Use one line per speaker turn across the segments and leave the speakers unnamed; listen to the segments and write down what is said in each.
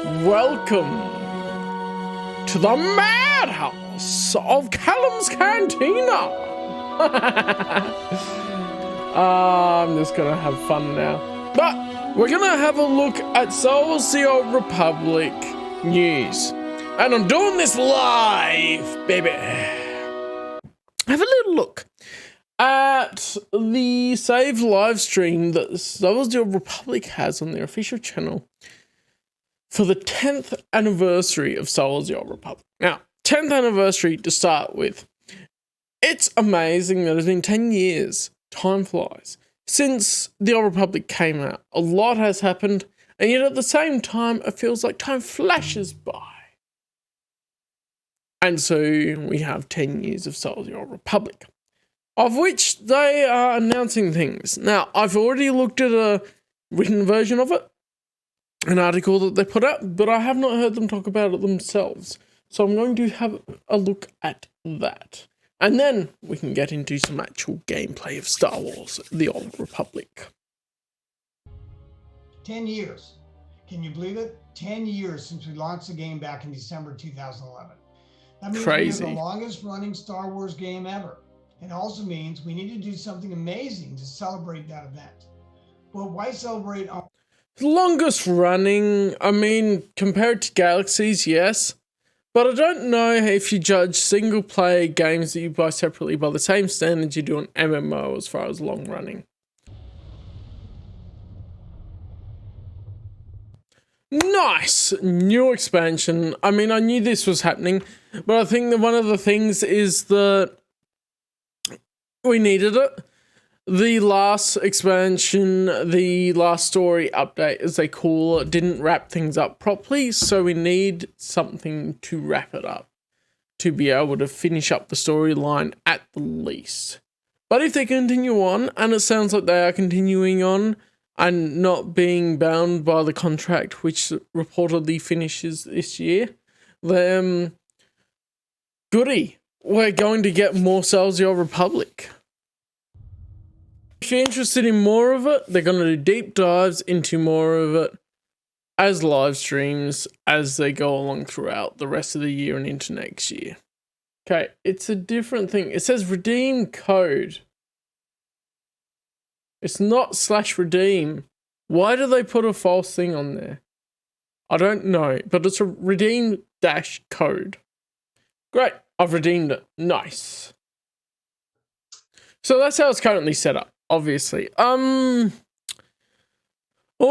Welcome to the madhouse of Callum's Cantina. I'm just gonna have fun now. But we're gonna have a look at SWtOR Republic news. And I'm doing this live, baby. Have a little look at the saved live stream that SWtOR Republic has on their official channel for the 10th anniversary of SWtOR Republic. Now, 10th anniversary to start with. It's amazing that it's been 10 years, time flies, since the Old Republic came out. A lot has happened, and yet at the same time, it feels like time flashes by. And so we have 10 years of SWtOR Republic, of which they are announcing things. Now, I've already looked at a written version of it, an article that they put out, but I have not heard them talk about it themselves. So I'm going to have a look at that. And then we can get into some actual gameplay of Star Wars, The Old Republic.
10 years. Can you believe it? 10 years since we launched the game back in December 2011. That means
Crazy.
we have the longest running Star Wars game ever. It also means we need to do something amazing to celebrate that event. Well, why celebrate on
Longest running, I mean, compared to Galaxies, yes. But I don't know if you judge single player games that you buy separately by the same standards you do on MMO as far as long running. Nice! New expansion. I mean, I knew this was happening, but I think that one of the things is that we needed it. The last expansion, the last story update, as they call it, didn't wrap things up properly, so we need something to wrap it up, to be able to finish up the storyline at the least. But if they continue on, and it sounds like they are continuing on, and not being bound by the contract, which reportedly finishes this year, then goody, we're going to get more SWtOR Republic. If you're interested in more of it, they're going to do deep dives into more of it as live streams as they go along throughout the rest of the year and into next year. Okay, it's a different thing. It says redeem code. It's not /redeem. Why do they put a false thing on there? I don't know, but it's a redeem-code. Great, I've redeemed it. Nice. So that's how it's currently set up. Obviously. I'll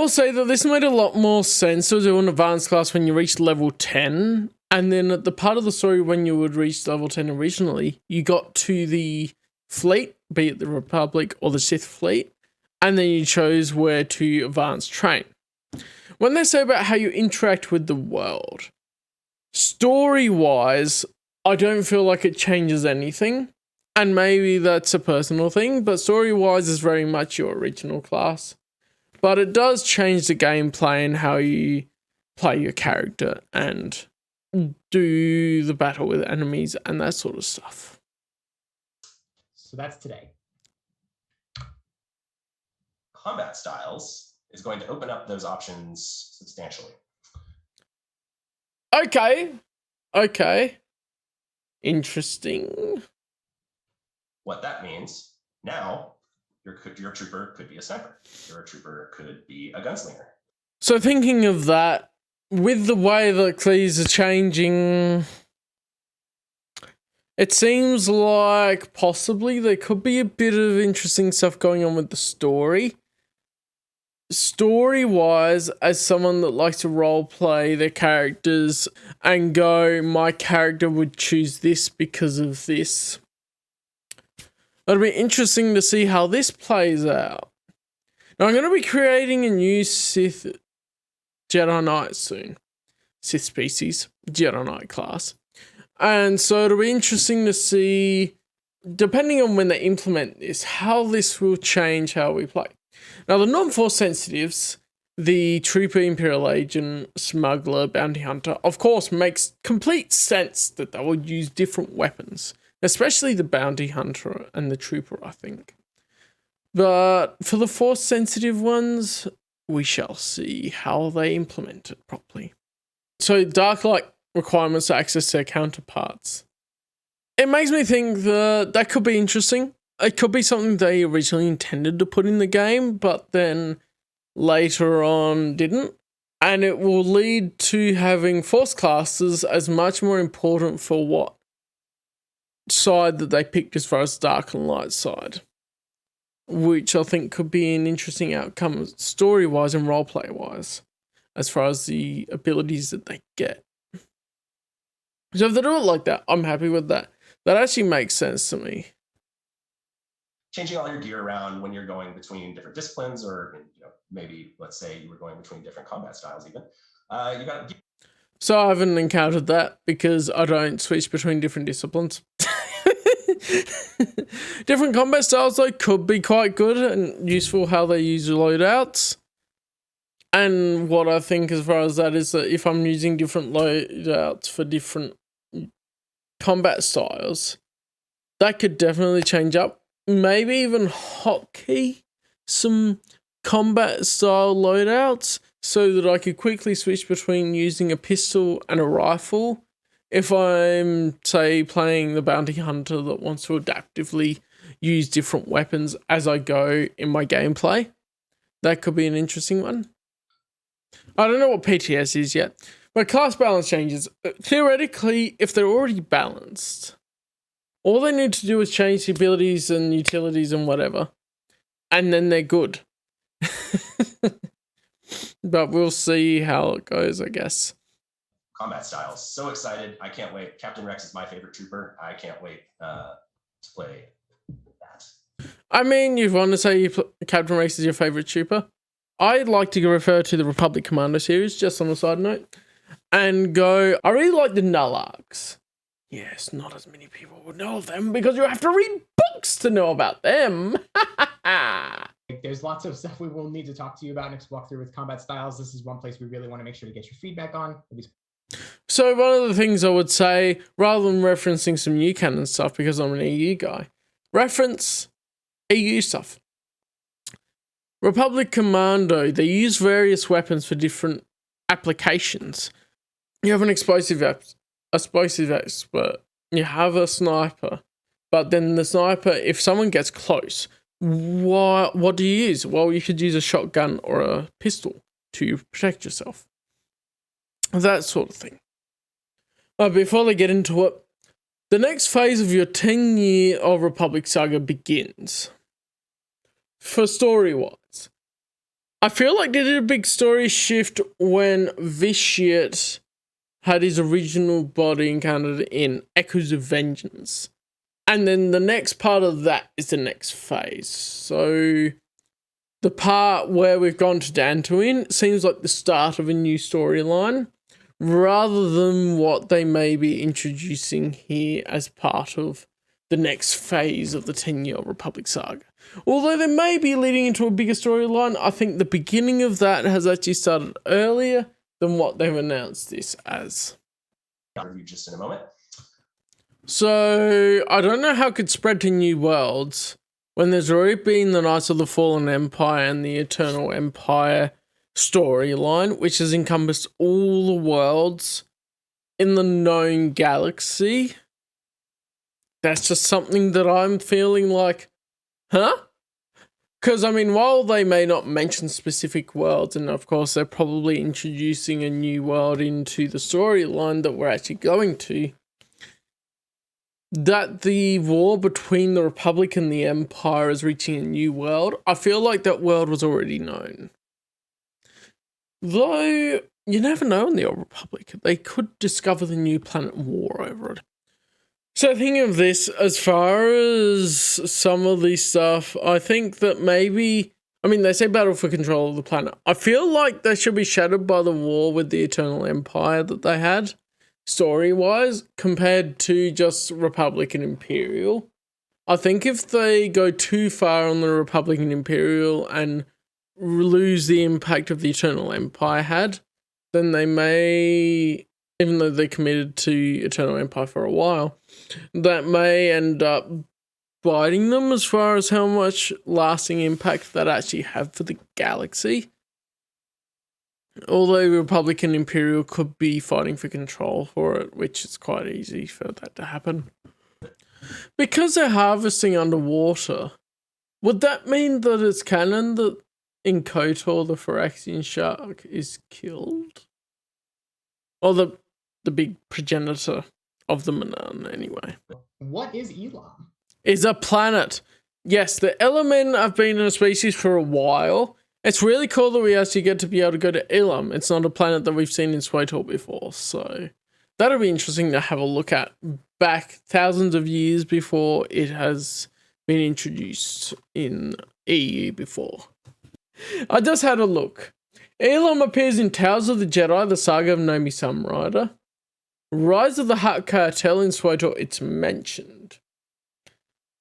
say that this made a lot more sense to do an advanced class when you reach level 10. And then at the part of the story when you would reach level 10 originally, you got to the fleet, be it the Republic or the Sith fleet, and then you chose where to advance train. When they say about how you interact with the world, story-wise, I don't feel like it changes anything. And maybe that's a personal thing, but story-wise is very much your original class. But it does change the gameplay and how you play your character and do the battle with enemies and that sort of stuff.
So that's today.
Combat styles is going to open up those options substantially.
Okay. Interesting.
What that means, now your trooper could be a sniper. Your trooper could be a gunslinger.
So thinking of that, with the way that these are changing, it seems like possibly there could be a bit of interesting stuff going on with the story. Story-wise, as someone that likes to role-play their characters and go, my character would choose this because of this. It'll be interesting to see how this plays out. Now, I'm going to be creating a new Sith Jedi Knight soon. Sith species, Jedi Knight class. And so it'll be interesting to see, depending on when they implement this, how this will change how we play. Now, the non-force sensitives, the Trooper, Imperial Agent, Smuggler, Bounty Hunter, of course, makes complete sense that they would use different weapons. Especially the Bounty Hunter and the Trooper, I think. But for the force-sensitive ones, we shall see how they implement it properly. So Dark Light requirements to access their counterparts. It makes me think that could be interesting. It could be something they originally intended to put in the game, but then later on didn't. And it will lead to having force classes as much more important for what side that they picked as far as Dark and Light side. Which I think could be an interesting outcome story-wise and roleplay-wise, as far as the abilities that they get. So if they do it like that, I'm happy with that. That actually makes sense to me.
Changing all your gear around when you're going between different disciplines, or maybe let's say you were going between different combat styles even. You got.
So I haven't encountered that because I don't switch between different disciplines. Different combat styles though could be quite good and useful how they use loadouts. And what I think as far as that is that if I'm using different loadouts for different combat styles, that could definitely change up. Maybe even hotkey some combat style loadouts so that I could quickly switch between using a pistol and a rifle. If I'm, say, playing the bounty hunter that wants to adaptively use different weapons as I go in my gameplay, that could be an interesting one. I don't know what PTS is yet, but class balance changes. Theoretically, if they're already balanced, all they need to do is change the abilities and utilities and whatever, and then they're good. But we'll see how it goes, I guess.
Combat styles. So excited. I can't wait. Captain Rex is my favorite trooper. I can't wait to play that.
I mean, you want to say Captain Rex is your favorite trooper? I'd like to refer to the Republic Commando series, just on a side note, and go, I really like the Nullarks. Yes, not as many people would know of them because you have to read books to know about them.
There's lots of stuff we will need to talk to you about next walkthrough with combat styles. This is one place we really want to make sure to get your feedback on.
So one of the things I would say, rather than referencing some new canon stuff because I'm an EU guy, reference EU stuff. Republic Commando, they use various weapons for different applications. You have an explosive expert, you have a sniper, but then the sniper, if someone gets close, what do you use? Well, you could use a shotgun or a pistol to protect yourself. That sort of thing. Before they get into it, the next phase of your 10-year of Republic Saga begins. For story-wise, I feel like they did a big story shift when Vitiate had his original body encountered in Echoes of Vengeance. And then the next part of that is the next phase. So the part where we've gone to Dantooine seems like the start of a new storyline, rather than what they may be introducing here as part of the next phase of the 10-year Republic Saga. Although they may be leading into a bigger storyline, I think the beginning of that has actually started earlier than what they've announced this as.
I'll review just in a moment.
So, I don't know how it could spread to new worlds when there's already been the Knights of the Fallen Empire and the Eternal Empire storyline, which has encompassed all the worlds in the known galaxy. That's just something that I'm feeling like, huh? Because, I mean, while they may not mention specific worlds, and of course they're probably introducing a new world into the storyline that we're actually going to, that the war between the Republic and the Empire is reaching a new world, I feel like that world was already known. Though, you never know in the Old Republic. They could discover the new planet and war over it. So thinking of this, as far as some of the stuff, I think that maybe, I mean, they say battle for control of the planet. I feel like they should be shattered by the war with the Eternal Empire that they had, story-wise, compared to just Republic and Imperial. I think if they go too far on the Republic and Imperial and lose the impact of the Eternal Empire had, then they may, even though they committed to Eternal Empire for a while, that may end up biting them as far as how much lasting impact that actually have for the galaxy. Although Republic and Imperial could be fighting for control for it, which is quite easy for that to happen. Because they're harvesting underwater, would that mean that it's canon that in KOTOR the Phyrexian shark is killed? Or the big progenitor of the Manan, anyway.
What is Elam?
Is a planet. Yes, the Element have been in a species for a while. It's really cool that we actually get to be able to go to Elam. It's not a planet that we've seen in SWtOR before, so that'll be interesting to have a look at back thousands of years before it has been introduced in EU before. I just had a look. Elam appears in Tales of the Jedi, the Saga of Nomi Sunrider. Rise of the Hutt Cartel in SWtOR, it's mentioned.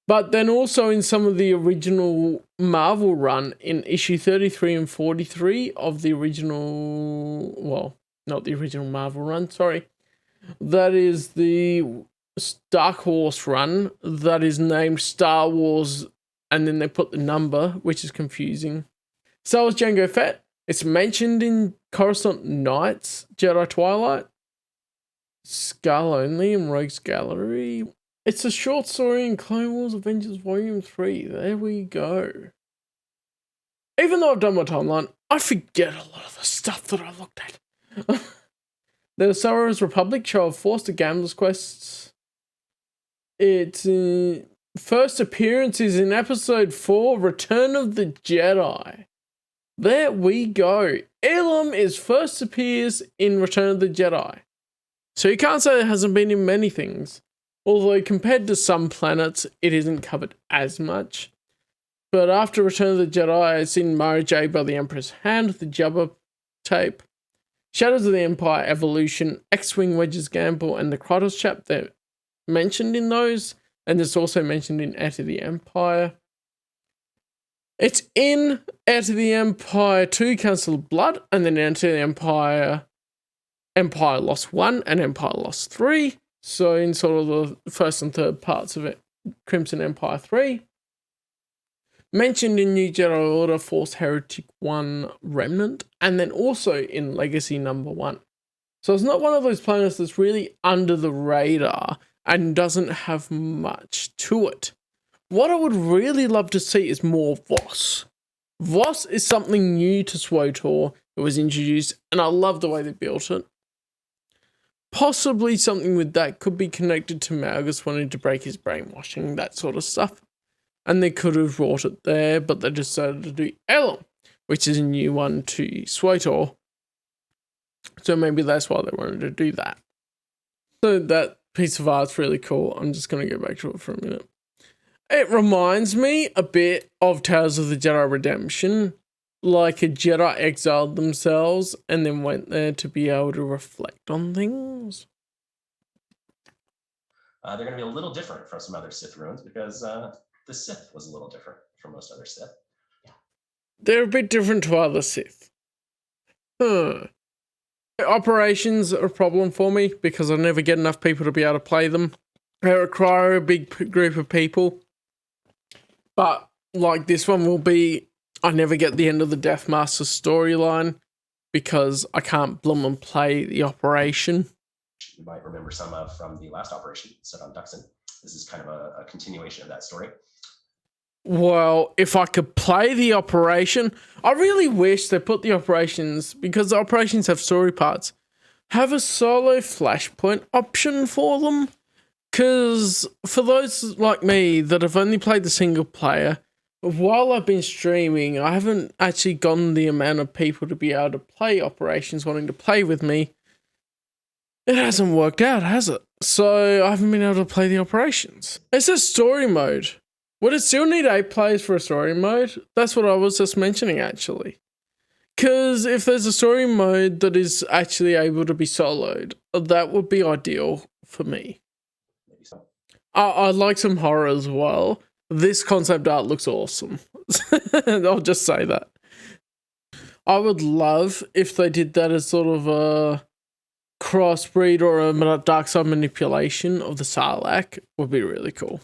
But then also in some of the original Marvel run in issue 33 and 43 of the original, well, not the original Marvel run, sorry. That is the Dark Horse run that is named Star Wars, and then they put the number, which is confusing. Star Wars Jango Fett, it's mentioned in Coruscant Knights, Jedi Twilight. Skull Only in Rogue's Gallery. It's a short story in Clone Wars Avengers Volume 3. There we go. Even though I've done my timeline, I forget a lot of the stuff that I looked at. There's Star Wars Republic, Show of Force, The Gambler's Quests. Its first appearance is in Episode 4, Return of the Jedi. There we go. Elam is first appears in Return of the Jedi. So you can't say it hasn't been in many things. Although compared to some planets, it isn't covered as much. But after Return of the Jedi, it's in Mara Jade by the Emperor's Hand, the Jabba tape, Shadows of the Empire, Evolution, X-Wing Wedge's Gamble, and the Kratos chap. They're mentioned in those. And it's also mentioned in Heir to the Empire. It's in Heir to the Empire 2, Council of Blood, and then Heir to the Empire Lost 1 and Empire Lost 3. So in sort of the first and third parts of it, Crimson Empire 3. Mentioned in New Jedi Order, Force Heretic 1 Remnant, and then also in Legacy number 1. So it's not one of those planets that's really under the radar and doesn't have much to it. What I would really love to see is more Voss. Voss is something new to SWtOR. It was introduced, and I love the way they built it. Possibly something with that could be connected to Malgus wanting to break his brainwashing, that sort of stuff. And they could have brought it there, but they decided to do Elam, which is a new one to SWtOR. So maybe that's why they wanted to do that. So that piece of art's really cool. I'm just going to go back to it for a minute. It reminds me a bit of Tales of the Jedi Redemption. Like a Jedi exiled themselves and then went there to be able to reflect on things.
They're going to be a little different from some other Sith runes because the Sith was a little different from most other Sith.
They're a bit different to other Sith. Operations are a problem for me because I never get enough people to be able to play them. They require a big group of people. But like this one will be, I never get the end of the Deathmaster storyline because I can't bloom and play the operation.
You might remember some from the last operation set on Duxon. This is kind of a continuation of that story.
Well, if I could play the operation, I really wish they put the operations, because the operations have story parts, have a solo flashpoint option for them. Because for those like me that have only played the single player, while I've been streaming, I haven't actually gotten the amount of people to be able to play operations wanting to play with me. It hasn't worked out, has it? So I haven't been able to play the operations. It's a story mode. Would it still need 8 players for a story mode? That's what I was just mentioning, actually. Because if there's a story mode that is actually able to be soloed, that would be ideal for me.
Maybe so.
I'd like some horror as well. This concept art looks awesome. I'll just say that. I would love if they did that as sort of a crossbreed or a dark side manipulation of the Sarlacc. Would be really cool.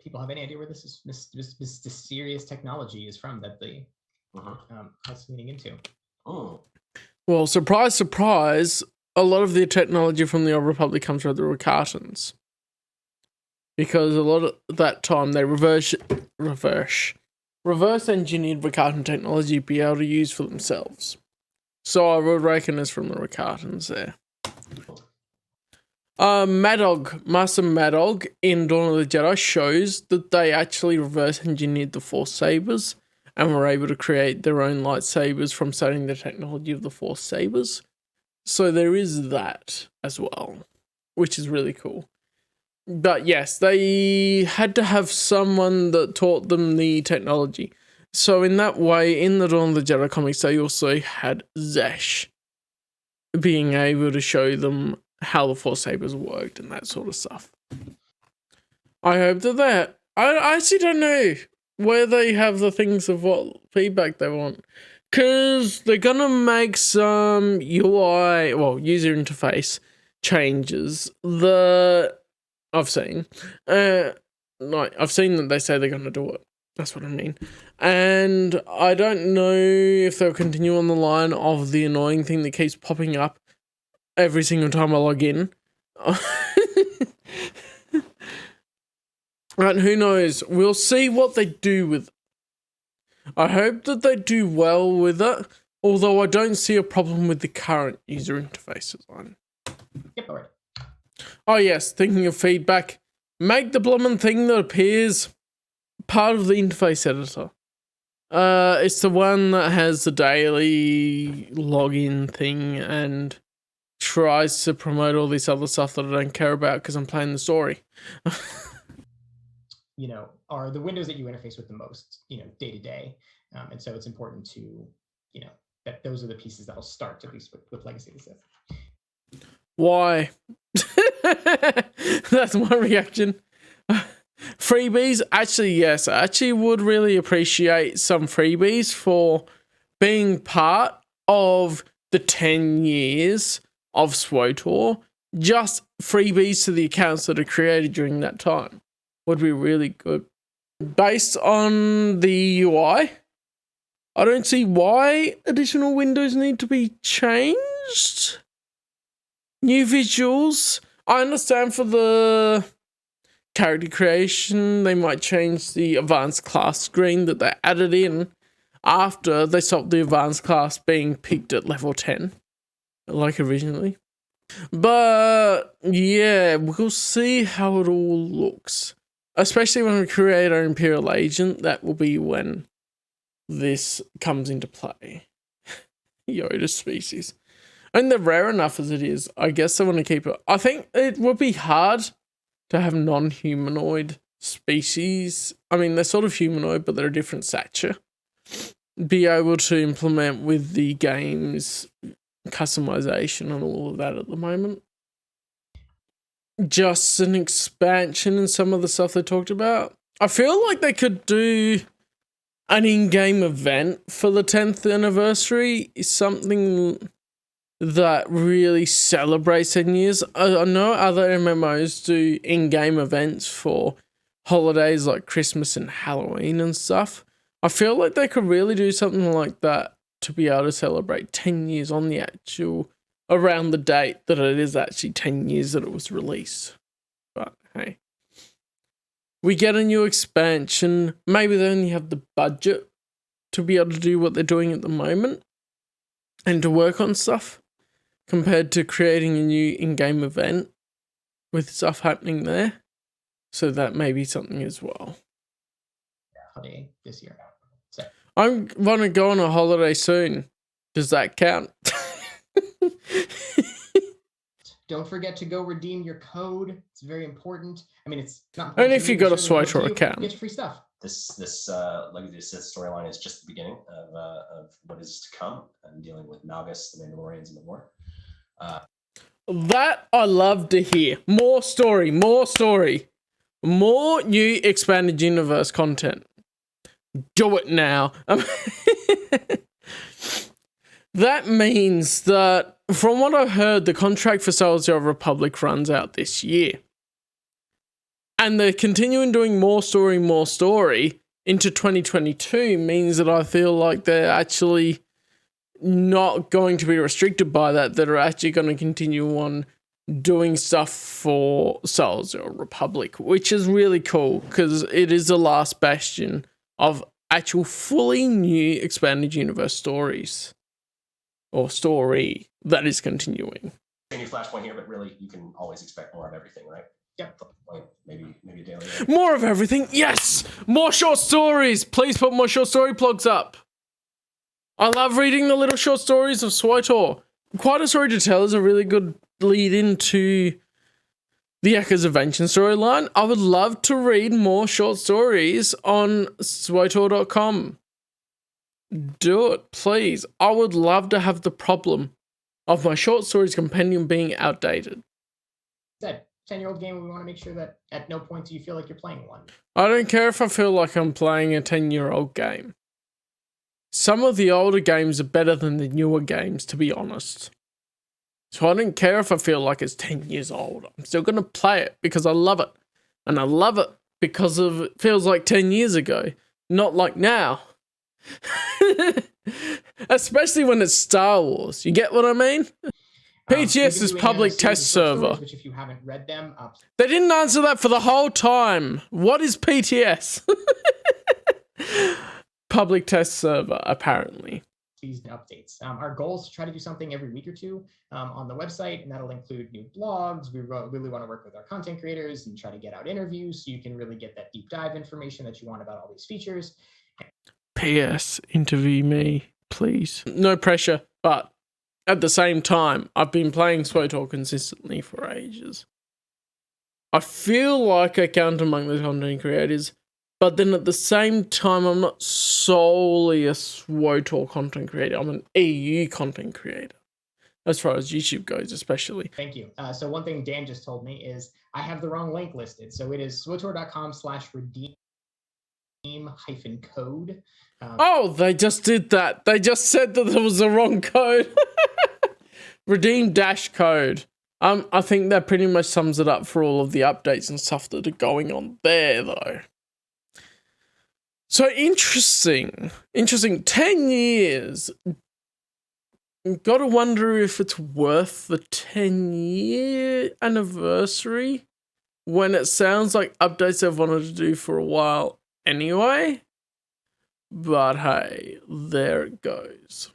People have any idea where this mysterious technology is from that the Hutt's leaning into?
Oh.
Well, surprise, surprise, a lot of the technology from the Old Republic comes from the Rakatans. Because a lot of that time they reverse engineered Rakatan technology to be able to use for themselves. So I would reckon it's from the Rakatans there. Master Madog in Dawn of the Jedi shows that they actually reverse engineered the Force sabers and were able to create their own lightsabers from studying the technology of the Force sabers. So there is that as well, which is really cool. But yes, they had to have someone that taught them the technology. So in that way, in the Dawn of the Jedi comics, they also had Zesh being able to show them how the Force sabers worked and that sort of stuff. I hope that I actually don't know where they have the things of what feedback they want. Because they're going to make some UI, well, user interface changes that I've seen. I've seen that they say they're going to do it. That's what I mean. And I don't know if they'll continue on the line of the annoying thing that keeps popping up every single time I log in. And who knows? We'll see what they do with it. I hope that they do well with it, although I don't see a problem with the current user interface design.
Yep, all right.
Oh yes, thinking of feedback, make the bloomin' thing that appears part of the interface editor. It's the one that has the daily login thing and tries to promote all this other stuff that I don't care about because I'm playing the story.
Are the windows that you interface with the most, day to day. And so it's important to, that those are the pieces that'll start, at least with Legacy of the Sith.
Why? That's my reaction. Freebies? Actually, yes. I actually would really appreciate some freebies for being part of the 10 years of SWtOR. Just freebies to the accounts that are created during that time would be really good. Based on the UI, I don't see why additional windows need to be changed. New visuals. I understand for the character creation, they might change the advanced class screen that they added in after they stopped the advanced class being picked at level 10, like originally. But yeah, we'll see how it all looks. Especially when we create our Imperial Agent, that will be when this comes into play. Yoda species. And they're rare enough as it is. I guess they want to keep it. I think it would be hard to have non-humanoid species. I mean, they're sort of humanoid, but they're a different stature. Be able to implement with the game's customization and all of that at the moment. Just an expansion and some of the stuff they talked about. I feel like they could do an in-game event for the 10th anniversary. Is something that really celebrates 10 years. I know other MMOs do in-game events for holidays like Christmas and Halloween and stuff. I feel like they could really do something like that to be able to celebrate 10 years on the actual, around the date that it is actually 10 years that it was released. But hey, we get a new expansion. Maybe they only have the budget to be able to do what they're doing at the moment and to work on stuff compared to creating a new in-game event with stuff happening there. So that may be something as well.
Holiday this year. So
I want to go on a holiday soon. Does that count?
don't forget to go redeem your code. It's very important. I mean, it's not.
Only if you got a SWtOR account.
Get your free stuff.
This Legacy of Sith storyline is just the beginning of what is to come, and dealing with Nagas, the Mandalorians, and the war.
That I love to hear. More story, more new expanded universe content. Do it now. That means that, from what I've heard, the contract for Star Wars: The Old Republic runs out this year. And they're continuing doing more story into 2022 means that I feel like they're actually not going to be restricted by that are actually going to continue on doing stuff for Star Wars Republic, which is really cool because it is the last bastion of actual fully new expanded universe stories or story that is continuing.
New Flashpoint here, but really you can always expect more of everything, right?
Yep.
Maybe a daily.
More of everything. Yes, more short stories. Please put more short story plugs up. I love reading the little short stories of SWtOR. Quite a Story to Tell is a really good lead into the Echoes of Ancient storyline. I would love to read more short stories on SWtOR.com. Do it, please. I would love to have the problem of my short stories compendium being outdated.
That 10-year-old game, we want to make sure that at no point do you feel like you're playing one.
I don't care if I feel like I'm playing a 10-year-old game. Some of the older games are better than the newer games, to be honest. So I don't care if I feel like it's 10 years old. I'm still going to play it because I love it. And I love it because it feels like 10 years ago, not like now. Especially when it's Star Wars. You get what I mean? PTS is public test server.
Which if you haven't read them,
they didn't answer that for the whole time. What is PTS? Public test server, apparently.
These updates. Our goal is to try to do something every week or two on the website, and that'll include new blogs. We really want to work with our content creators and try to get out interviews so you can really get that deep dive information that you want about all these features.
P.S. Interview me, please. No pressure, but at the same time, I've been playing SWtOR consistently for ages. I feel like I count among the content creators, but then at the same time, I'm not solely a SWtOR content creator. I'm an EU content creator, as far as YouTube goes, especially.
Thank you. So one thing Dan just told me is I have the wrong link listed. So it is SWtOR.com/redeem-code.
Oh, they just did that. They just said that there was the wrong code. Redeem-code. I think that pretty much sums it up for all of the updates and stuff that are going on there, though. So interesting. 10 years. Got to wonder if it's worth the 10-year anniversary when it sounds like updates they've wanted to do for a while anyway. But hey, there it goes.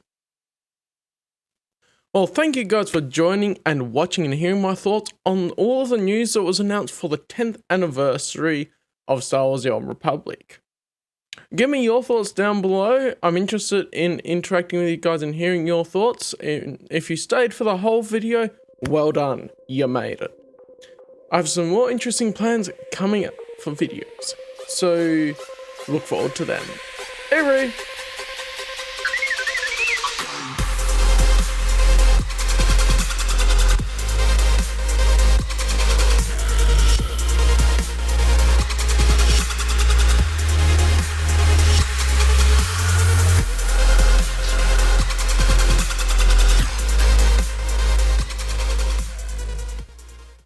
Well, thank you guys for joining and watching and hearing my thoughts on all of the news that was announced for the 10th anniversary of Star Wars: The Old Republic. Give me your thoughts down below. I'm interested in interacting with you guys and hearing your thoughts. And if you stayed for the whole video, well done. You made it. I have some more interesting plans coming up for videos, so look forward to them. Hey, Ray.